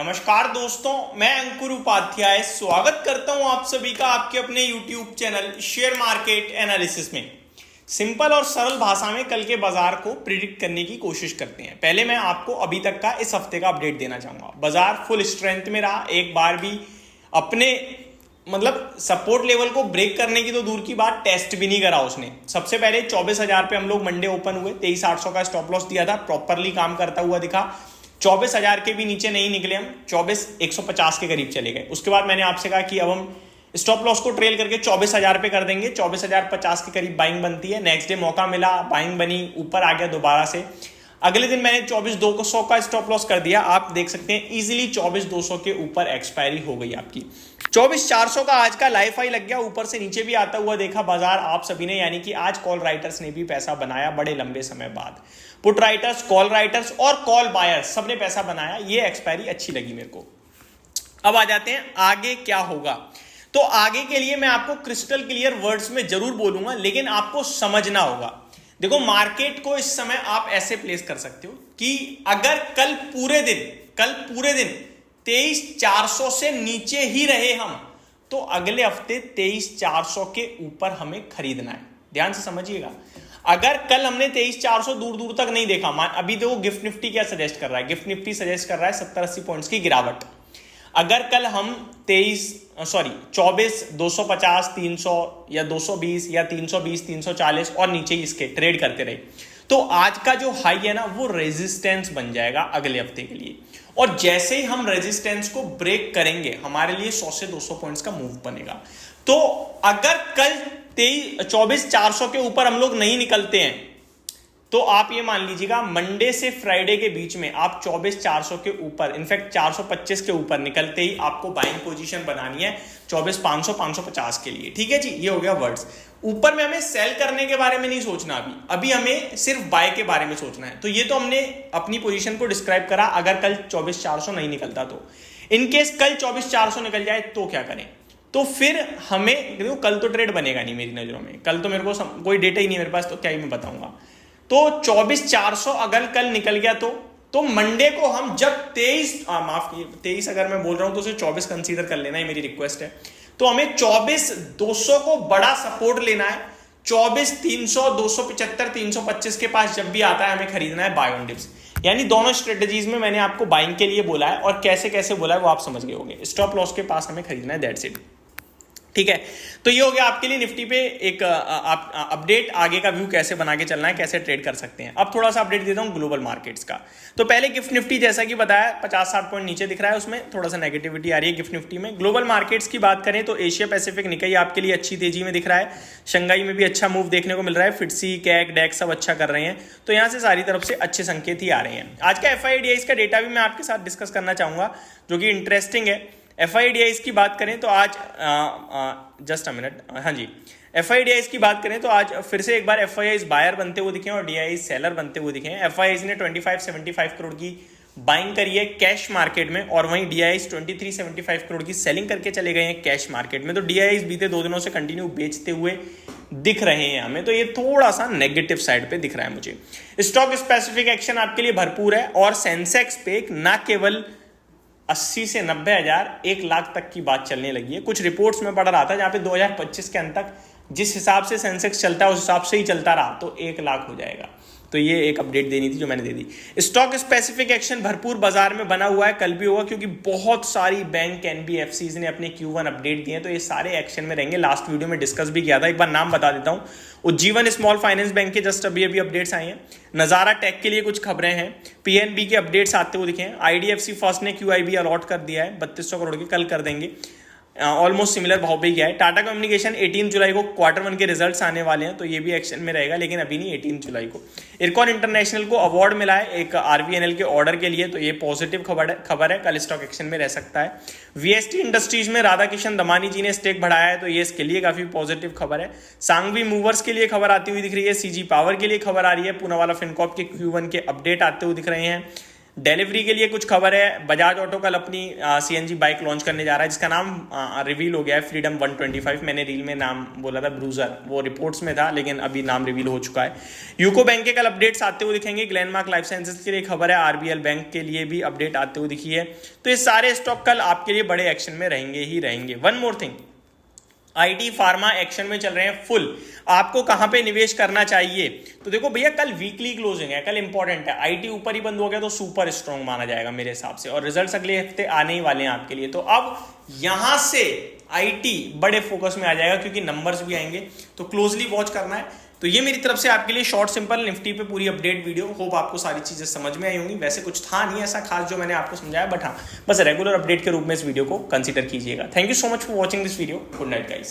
नमस्कार दोस्तों, मैं अंकुर उपाध्याय स्वागत करता हूं आप सभी का आपके अपने YouTube channel share market analysis में। सिंपल और सरल भाषा में कल के बाजार को प्रिडिक्ट करने की कोशिश करते हैं। पहले मैं आपको अभी तक का इस हफ्ते का अपडेट देना चाहूंगा। बाजार फुल स्ट्रेंथ में रहा, एक बार भी अपने सपोर्ट लेवल को ब्रेक करने की तो दूर की बात, टेस्ट भी नहीं करा उसने। सबसे पहले 24,000 पे हम लोग मंडे ओपन हुए, 23,800 का स्टॉप लॉस दिया था, प्रॉपरली काम करता हुआ दिखा। 24,000 के भी नीचे नहीं निकले, हम 24,150 के करीब चले गए। उसके बाद मैंने आपसे कहा कि अब हम स्टॉप लॉस को ट्रेल करके 24,000 पे कर देंगे, 24,050 के करीब बाइंग बनती है। नेक्स्ट डे मौका मिला, बाइंग बनी, ऊपर आ गया दोबारा से। अगले दिन मैंने 24,200 का स्टॉप लॉस कर दिया। आप देख सकते हैं इजीली 24,200 के ऊपर एक्सपायरी हो गई आपकी। 24,400 का आज का लाइफ हाई लग गया, ऊपर से नीचे भी आता हुआ देखा बाजार आप सभी ने, यानी कि आज कॉल राइटर्स ने भी पैसा बनाया बड़े लंबे समय बाद। पुट राइटर्स, कॉल राइटर्स और कॉल बायर्स सबने पैसा बनाया। ये एक्सपायरी अच्छी लगी मेरे को। अब आ जाते हैं आगे क्या होगा। तो आगे के लिए मैं आपको क्रिस्टल क्लियर वर्ड्स में जरूर बोलूंगा, लेकिन आपको समझना होगा। देखो, मार्केट को इस समय आप ऐसे प्लेस कर सकते हो कि अगर कल पूरे दिन 23,400 से नीचे ही रहे हम, तो अगले हफ्ते 23,400 के ऊपर हमें खरीदना है। ध्यान से समझिएगा। अगर कल हमने 23,400 दूर दूर तक नहीं देखा, अभी देखो गिफ्ट निफ्टी क्या सजेस्ट कर रहा है। गिफ्ट निफ्टी सजेस्ट कर रहा है 70-80 पॉइंट्स की गिरावट। अगर कल हम 24,250, 300 या 220 या 320, 340 और नीचे इसके ट्रेड करते रहे, तो आज का जो हाई है ना, वो रेजिस्टेंस बन जाएगा अगले हफ्ते के लिए। और जैसे ही हम रेजिस्टेंस को ब्रेक करेंगे, हमारे लिए 100 से 200 पॉइंट्स का मूव बनेगा। तो अगर कल 24,400 के ऊपर हम लोग नहीं निकलते हैं, तो आप ये मान लीजिएगा मंडे से फ्राइडे के बीच में आप 24,400 के ऊपर, इनफैक्ट 425 के ऊपर निकलते ही आपको बाइंग पोजीशन बनानी है 24,500, 550 के लिए। ठीक है जी, ये हो गया वर्ड्स। ऊपर में हमें सेल करने के बारे में नहीं सोचना, अभी हमें सिर्फ बाय के बारे में सोचना है। तो ये तो हमने अपनी पोजीशन को डिस्क्राइब करा। अगर कल 24,400 नहीं निकलता तो, इनकेस कल 24,400 निकल जाए तो क्या करें। तो फिर हमें देखो, कल तो ट्रेड बनेगा नहीं मेरी नजरों में। कल तो मेरे को कोई डेटा ही नहीं मेरे पास, तो क्या ही मैं बताऊंगा। तो 24,400 अगर कल निकल गया तो मंडे को हम जब 23 अगर मैं बोल रहा हूं तो उसे 24 कंसीडर कर लेना, ही मेरी रिक्वेस्ट है। तो हमें 24,200 को बड़ा सपोर्ट लेना है। 24,300, 275, 325 के पास जब भी आता है हमें खरीदना है बाय ऑन डिप्स। यानी दोनों स्ट्रेटजीज में मैंने आपको बाइंग के लिए बोला है, और कैसे कैसे बोला है वो आप समझ गए होंगे। स्टॉप लॉस के पास हमें खरीदना है, दैट्स इट। ठीक है, तो ये हो गया आपके लिए निफ्टी पे एक अपडेट, आगे का व्यू कैसे बना के चलना है, कैसे ट्रेड कर सकते हैं। अब थोड़ा सा अपडेट देता हूं ग्लोबल मार्केट्स का। तो पहले गिफ्ट निफ्टी जैसा कि बताया 50-60 पॉइंट नीचे दिख रहा है, उसमें थोड़ा सा नेगेटिविटी आ रही है गिफ्ट निफ्टी में। ग्लोबल मार्केट्स की बात करें तो एशिया पैसिफिक निकाई आपके लिए अच्छी तेजी में दिख रहा है। शंघाई में भी अच्छा मूव देखने को मिल रहा है। फिटसी, कैक, डेक सब अच्छा कर रहे हैं। तो यहाँ से सारी तरफ से अच्छे संकेत ही आ रहे हैं। आज का FIDIs का डेटा भी मैं आपके साथ डिस्कस करना चाहूंगा, जो कि इंटरेस्टिंग है। FIDIs की बात करें तो आज जस्ट अ मिनट, हाँ जी, FIDIs की बात करें तो आज फिर से एक बार FIIs बायर बनते हुए दिखे और DIIs सेलर बनते हुए दिखे हैं। FIIs ने 2575 करोड़ की बाइंग करी है कैश मार्केट में, और वहीं DIIs 2375 करोड़ की सेलिंग करके चले गए हैं कैश मार्केट में। तो DIIs बीते 2 दिनों से कंटिन्यू बेचते हुए दिख रहे हैं हमें, तो ये थोड़ा सा नेगेटिव साइड पे दिख रहा है मुझे। स्टॉक स्पेसिफिक एक्शन आपके लिए भरपूर है, और सेंसेक्स पे ना केवल 80 से 90,000, 1 लाख तक की बात चलने लगी है। कुछ रिपोर्ट्स में पढ़ रहा था जहां पे 2025 के अंत तक जिस हिसाब से सेंसेक्स चलता है उस हिसाब से ही चलता रहा तो 1 लाख हो जाएगा। तो ये एक अपडेट देनी थी जो मैंने दे दी। स्टॉक स्पेसिफिक एक्शन भरपूर बाजार में बना हुआ है, कल भी होगा, क्योंकि बहुत सारी बैंक NBFCs ने अपने Q1 अपडेट दिए हैं, तो ये सारे एक्शन में रहेंगे। लास्ट वीडियो में डिस्कस भी किया था, एक बार नाम बता देता हूँ। उज्जीवन स्मॉल फाइनेंस बैंक के जस्ट अभी अपडेट्स आए हैं। नजारा टेक के लिए कुछ खबरें हैं। PNB के अपडेट्स आते हुए दिखे हैं। IDFC फर्स्ट ने QIB अलॉट कर दिया है 3200 करोड़ के, कल कर देंगे। ऑलमोस्ट सिमिलर भाव पे गया है। टाटा कम्युनिकेशन 18 जुलाई को Q1 के रिजल्ट्स आने वाले हैं, तो ये भी एक्शन में रहेगा, लेकिन अभी नहीं, 18 जुलाई को। इरकॉन इंटरनेशनल को अवार्ड मिला है एक RVNL के ऑर्डर के लिए, तो ये पॉजिटिव खबर है, कल स्टॉक एक्शन में रह सकता है। VST इंडस्ट्रीज में राधाकिशन दमानी जी ने स्टेक बढ़ाया है, तो ये इसके लिए काफी पॉजिटिव खबर है। सांगवी मूवर्स के लिए खबर आती हुई दिख रही है। CG पावर के लिए खबर आ रही है। पूनावाला फिनकॉर्प के Q1 के अपडेट आते हुए दिख रहे हैं। डिलीवरी के लिए कुछ खबर है, बजाज ऑटो कल अपनी सीएनजी बाइक लॉन्च करने जा रहा है जिसका नाम रिवील हो गया है, फ्रीडम 125। मैंने रील में नाम बोला था ब्रूजर, वो रिपोर्ट्स में था लेकिन अभी नाम रिवील हो चुका है। यूको बैंक के कल अपडेट्स आते हुए दिखेंगे। ग्लेनमार्क लाइफ साइंसेज के लिए खबर है, आरबीएल बैंक के लिए भी अपडेट आते हुए दिखी है। तो ये सारे स्टॉक कल आपके लिए बड़े एक्शन में रहेंगे ही रहेंगे। One more thing, IT pharma action में चल रहे हैं फुल। आपको कहां पे निवेश करना चाहिए? तो देखो भैया, कल वीकली क्लोजिंग है, कल इंपॉर्टेंट है। आईटी ऊपर ही बंद हो गया तो सुपर स्ट्रॉन्ग माना जाएगा मेरे हिसाब से, और रिजल्ट्स अगले हफ्ते आने ही वाले हैं आपके लिए। तो अब यहां से आईटी बड़े फोकस में आ जाएगा क्योंकि नंबर्स भी आएंगे, तो क्लोजली वॉच करना है। तो ये मेरी तरफ से आपके लिए शॉर्ट सिंपल निफ्टी पे पूरी अपडेट वीडियो। होप आपको सारी चीजें समझ में आई होंगी। वैसे कुछ था नहीं ऐसा खास जो मैंने आपको समझाया, बट हाँ, बस रेगुलर अपडेट के रूप में इस वीडियो को कंसीडर कीजिएगा। Thank you so much for watching this video. Good night guys.